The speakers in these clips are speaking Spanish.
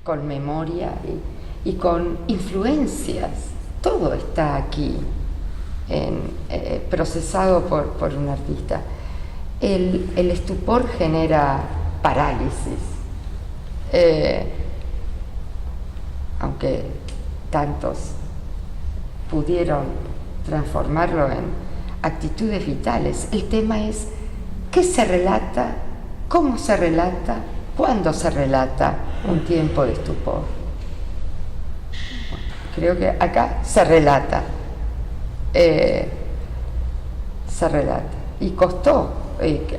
con memoria y con influencias. Todo está aquí, procesado por un artista. El estupor genera parálisis, aunque tantos pudieron transformarlo en actitudes vitales. El tema es qué se relata, cómo se relata, cuándo se relata un tiempo de estupor. Creo que acá se relata, y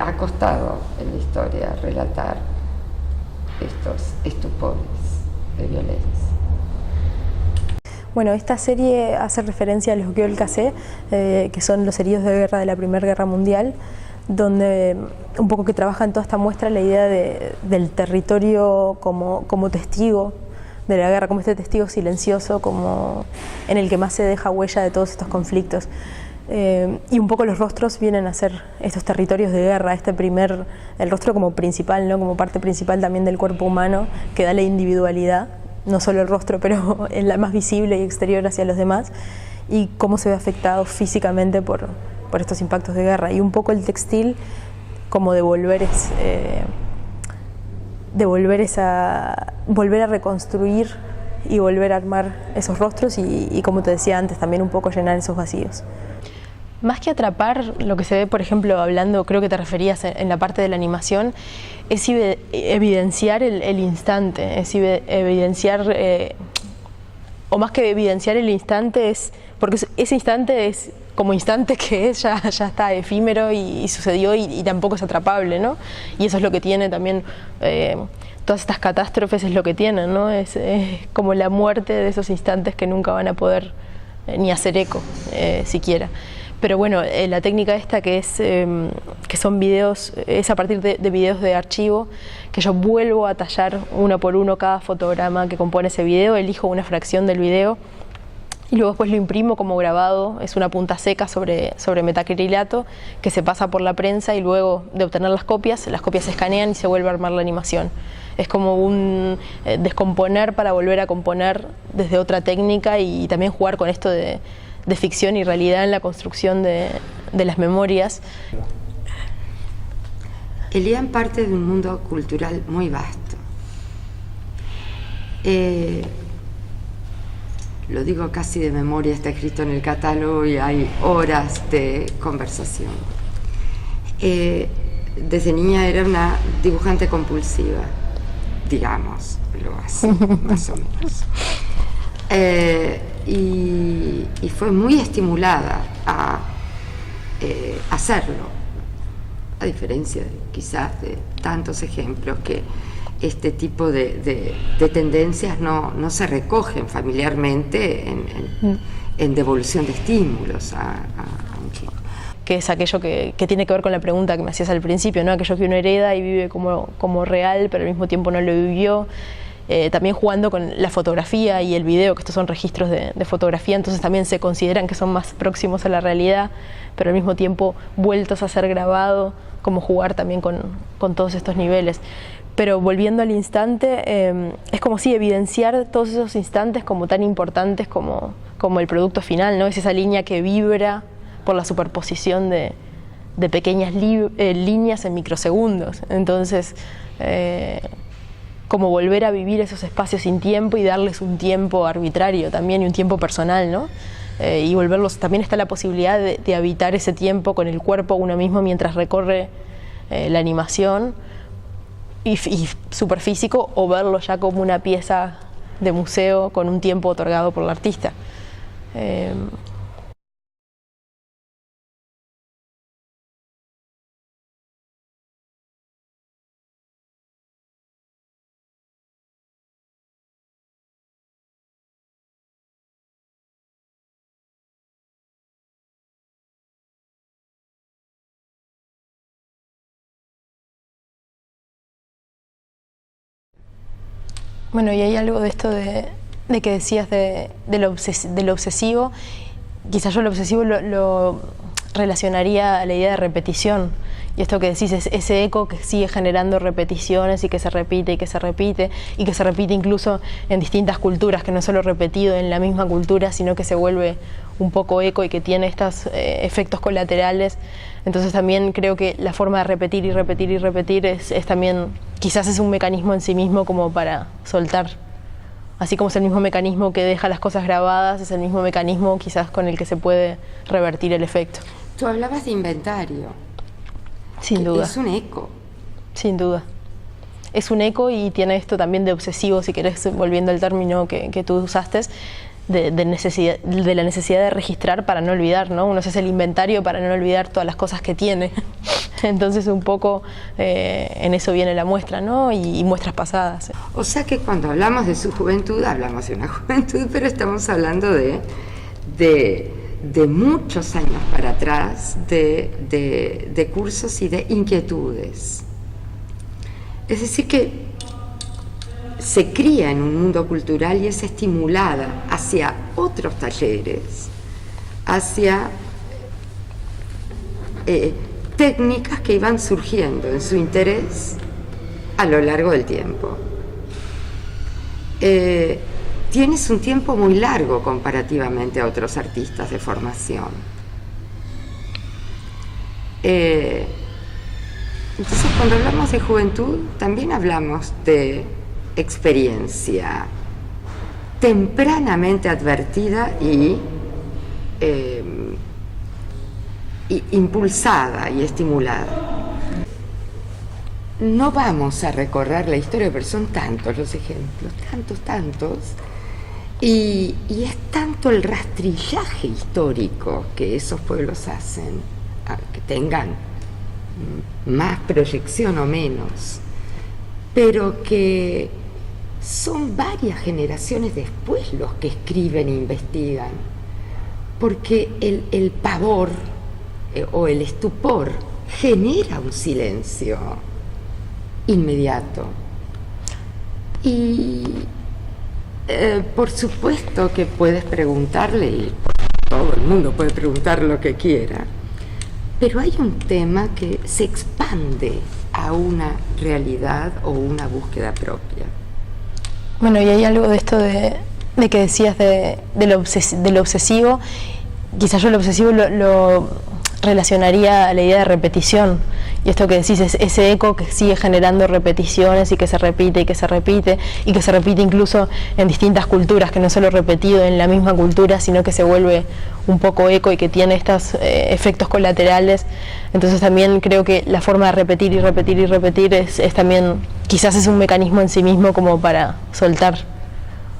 ha costado en la historia relatar estos estupores de violencia. Bueno, esta serie hace referencia a los gueules cassés, que son los heridos de guerra de la Primera Guerra Mundial, donde un poco que trabaja en toda esta muestra la idea del territorio como testigo de la guerra, como este testigo silencioso, como en el que más se deja huella de todos estos conflictos. Y un poco los rostros vienen a ser estos territorios de guerra, el rostro como principal, ¿no? Como parte principal también del cuerpo humano, que da la individualidad, no solo el rostro, pero en la más visible y exterior hacia los demás, y cómo se ve afectado físicamente por estos impactos de guerra. Y un poco el textil como volver a reconstruir y volver a armar esos rostros y como te decía antes, también un poco llenar esos vacíos. Más que atrapar, lo que se ve, por ejemplo, hablando, creo que te referías en la parte de la animación, es evidenciar el instante, es evidenciar, o más que evidenciar el instante, porque ese instante es como instante que es, ya está efímero y sucedió y tampoco es atrapable, ¿no? Y eso es lo que tiene también, todas estas catástrofes es lo que tienen, ¿no? Es como la muerte de esos instantes que nunca van a poder ni hacer eco, siquiera. Pero bueno, la técnica esta que son videos, es a partir de videos de archivo, que yo vuelvo a tallar uno por uno cada fotograma que compone ese video, elijo una fracción del video y luego después lo imprimo como grabado, es una punta seca sobre metacrilato que se pasa por la prensa y luego de obtener las copias se escanean y se vuelve a armar la animación. Es como un descomponer para volver a componer desde otra técnica y también jugar con esto de ficción y realidad en la construcción de las memorias. Elian parte de un mundo cultural muy vasto. Lo digo casi de memoria, está escrito en el catálogo y hay horas de conversación. Desde niña era una dibujante compulsiva, digamos, así, más o menos. Y fue muy estimulada a hacerlo, a diferencia quizás de tantos ejemplos que este tipo de tendencias no se recogen familiarmente en devolución de estímulos a un chico. Que es aquello que tiene que ver con la pregunta que me hacías al principio, ¿no? Aquello que uno hereda y vive como real, pero al mismo tiempo no lo vivió. También jugando con la fotografía y el video, que estos son registros de fotografía, entonces también se consideran que son más próximos a la realidad, pero al mismo tiempo vueltos a ser grabado, como jugar también con todos estos niveles. Pero volviendo al instante, es como si evidenciar todos esos instantes como tan importantes como el producto final, ¿no? Es esa línea que vibra por la superposición de pequeñas líneas en microsegundos. Entonces, como volver a vivir esos espacios sin tiempo y darles un tiempo arbitrario también y un tiempo personal, ¿no? Y volverlos, también está la posibilidad de habitar ese tiempo con el cuerpo uno mismo mientras recorre la animación y súper físico, o verlo ya como una pieza de museo con un tiempo otorgado por el artista. Bueno, y hay algo de esto de que decías de lo obsesivo. Quizás yo lo obsesivo lo relacionaría a la idea de repetición, Y esto que decís es ese eco que sigue generando repeticiones y que se repite y que se repite y que se repite incluso en distintas culturas, que no es solo repetido en la misma cultura, sino que se vuelve un poco eco y que tiene estos efectos colaterales. Entonces también creo que la forma de repetir y repetir y repetir es también, quizás es un mecanismo en sí mismo como para soltar. Así como es el mismo mecanismo que deja las cosas grabadas, es el mismo mecanismo quizás con el que se puede revertir el efecto. Tú hablabas de inventario. Sin duda. Es un eco. Sin duda. Es un eco y tiene esto también de obsesivo, si querés, volviendo al término que tú usaste, de la necesidad de registrar para no olvidar, ¿no? Uno se hace el inventario para no olvidar todas las cosas que tiene. Entonces un poco en eso viene la muestra, ¿no? Y muestras pasadas. O sea que cuando hablamos de su juventud, hablamos de una juventud, pero estamos hablando de muchos años para atrás, de cursos y de inquietudes. Es decir, que se cría en un mundo cultural y es estimulada hacia otros talleres, hacia técnicas que iban surgiendo en su interés a lo largo del tiempo. Tienes un tiempo muy largo comparativamente a otros artistas de formación. Entonces, cuando hablamos de juventud, también hablamos de experiencia tempranamente advertida y impulsada y estimulada. No vamos a recorrer la historia, pero son tantos los ejemplos, tantos, y es tanto el rastrillaje histórico que esos pueblos hacen, que tengan más proyección o menos, pero que son varias generaciones después los que escriben e investigan, porque el pavor o el estupor genera un silencio inmediato. Y por supuesto que puedes preguntarle, y todo el mundo puede preguntar lo que quiera, pero hay un tema que se expande a una realidad o una búsqueda propia. Bueno, y hay algo de esto de que decías de lo obsesivo. Quizás yo lo obsesivo lo relacionaría a la idea de repetición. Y esto que decís es ese eco que sigue generando repeticiones y que se repite y que se repite y que se repite incluso en distintas culturas, que no es solo repetido en la misma cultura, sino que se vuelve un poco eco y que tiene estos efectos colaterales. Entonces también creo que la forma de repetir y repetir y repetir es también, quizás es un mecanismo en sí mismo como para soltar.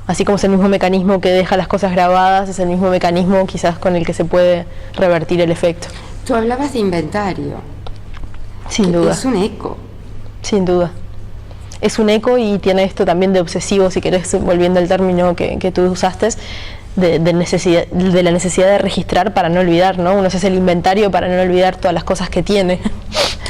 Así como es el mismo mecanismo que deja las cosas grabadas, es el mismo mecanismo quizás con el que se puede revertir el efecto. Tú hablabas de inventario. Sin duda. Es un eco. Sin duda. Es un eco y tiene esto también de obsesivo, si querés, volviendo al término que tú usaste, de la necesidad de registrar para no olvidar, ¿no? Uno se hace el inventario para no olvidar todas las cosas que tiene.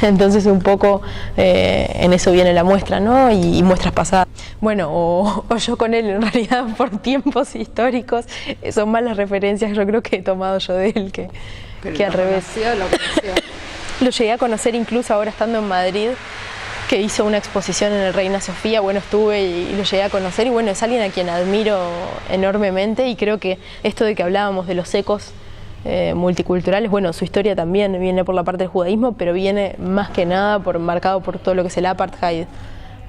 Entonces un poco en eso viene la muestra, ¿no? Y muestras pasadas. Bueno, o yo con él, en realidad, por tiempos históricos, son más las referencias yo creo que he tomado yo de él que al revés. Lo llegué a conocer incluso ahora estando en Madrid, que hizo una exposición en el Reina Sofía. Bueno, estuve y lo llegué a conocer, y bueno, es alguien a quien admiro enormemente, y creo que esto de que hablábamos de los ecos multiculturales, bueno, su historia también viene por la parte del judaísmo, pero viene más que nada marcado por todo lo que es el apartheid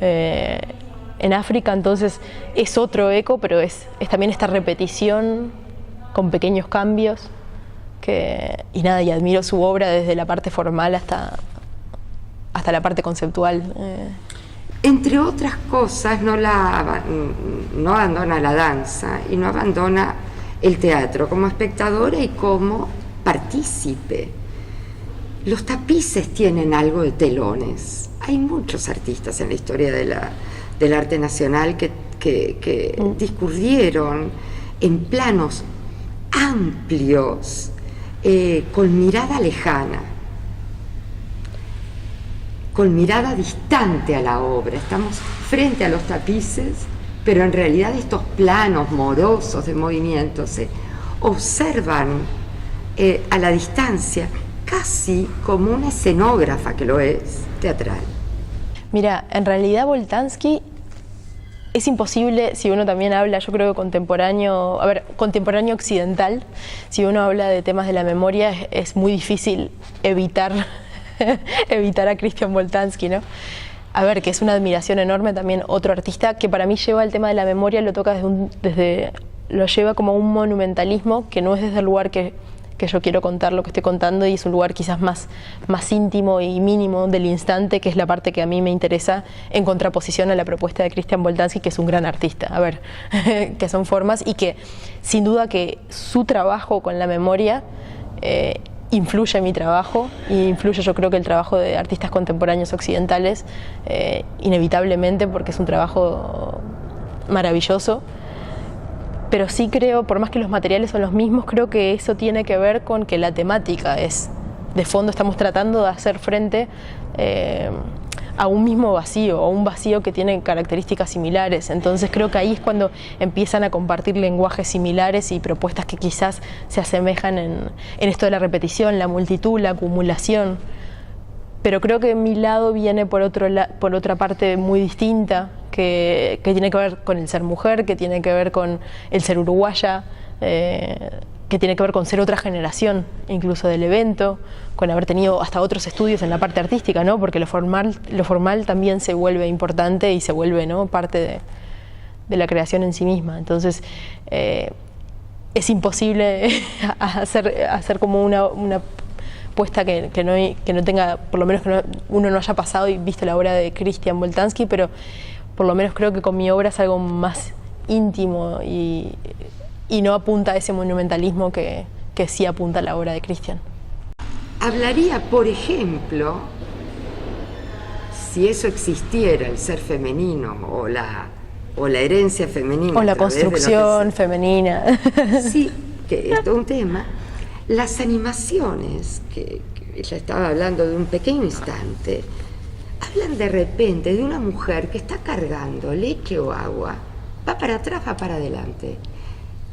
en África. Entonces es otro eco, pero es también esta repetición con pequeños cambios y nada, y admiro su obra desde la parte formal hasta la parte conceptual. Entre otras cosas, no abandona la danza y no abandona el teatro como espectadora y como partícipe. Los tapices tienen algo de telones. Hay muchos artistas en la historia del arte nacional que discurrieron en planos amplios, con mirada lejana, con mirada distante a la obra. Estamos frente a los tapices, pero en realidad estos planos morosos de movimiento se observan a la distancia, casi como una escenógrafa, que lo es, teatral. Mira, en realidad Boltanski es imposible, si uno también habla, yo creo que contemporáneo occidental, si uno habla de temas de la memoria, es muy difícil evitar a Christian Boltanski, ¿no? A ver, que es una admiración enorme también, otro artista que para mí lleva el tema de la memoria, lo toca lo lleva como un monumentalismo que no es desde el lugar que yo quiero contar lo que estoy contando, y es un lugar quizás más íntimo y mínimo del instante, que es la parte que a mí me interesa, en contraposición a la propuesta de Christian Boltanski, que es un gran artista, a ver, que son formas, y que sin duda que su trabajo con la memoria influye en mi trabajo, y influye, yo creo, que el trabajo de artistas contemporáneos occidentales, inevitablemente, porque es un trabajo maravilloso. Pero sí creo, por más que los materiales son los mismos, creo que eso tiene que ver con que la temática es, de fondo estamos tratando de hacer frente a un mismo vacío, o un vacío que tiene características similares. Entonces creo que ahí es cuando empiezan a compartir lenguajes similares y propuestas que quizás se asemejan en esto de la repetición, la multitud, la acumulación. Pero creo que mi lado viene por otra parte muy distinta, que tiene que ver con el ser mujer, que tiene que ver con el ser uruguaya, que tiene que ver con ser otra generación incluso del evento, con haber tenido hasta otros estudios en la parte artística, ¿no? Porque lo formal también se vuelve importante y se vuelve, ¿no?, parte de la creación en sí misma. Entonces es imposible hacer como una puesta que no tenga, por lo menos que uno no haya pasado y visto la obra de Christian Boltanski, pero por lo menos creo que con mi obra es algo más íntimo y no apunta a ese monumentalismo que sí apunta a la obra de Christian. Hablaría, por ejemplo, si eso existiera, el ser femenino o la herencia femenina. O la construcción femenina. Sí, que es todo un tema. Las animaciones, que ella estaba hablando de un pequeño instante, hablan de repente de una mujer que está cargando leche o agua, va para atrás, va para adelante.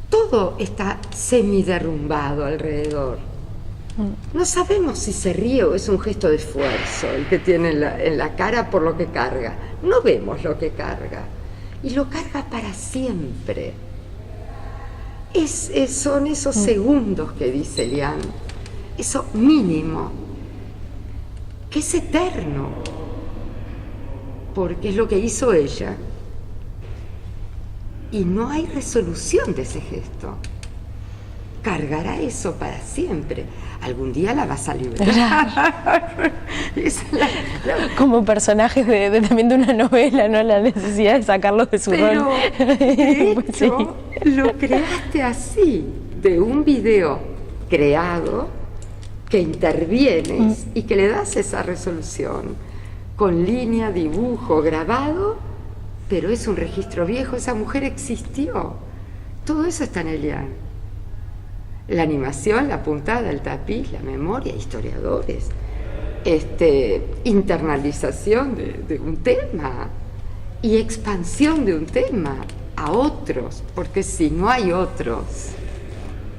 Todo está semiderrumbado alrededor. No sabemos si se ríe o es un gesto de esfuerzo el que tiene en la cara por lo que carga. No vemos lo que carga. Y lo carga para siempre. Son esos segundos que dice Lian, eso mínimo, que es eterno, porque es lo que hizo ella. Y no hay resolución de ese gesto. Cargará eso para siempre. Algún día la vas a liberar. Como personajes también de una novela, ¿no? La necesidad de sacarlos de su rol. De hecho, lo creaste así, de un video creado, que intervienes y que le das esa resolución, con línea, dibujo, grabado, pero es un registro viejo, esa mujer existió. Todo eso está en Elian. La animación, la puntada, el tapiz, la memoria, historiadores, internalización de un tema y expansión de un tema a otros, porque si no hay otros,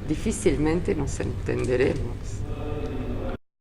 difícilmente nos entenderemos.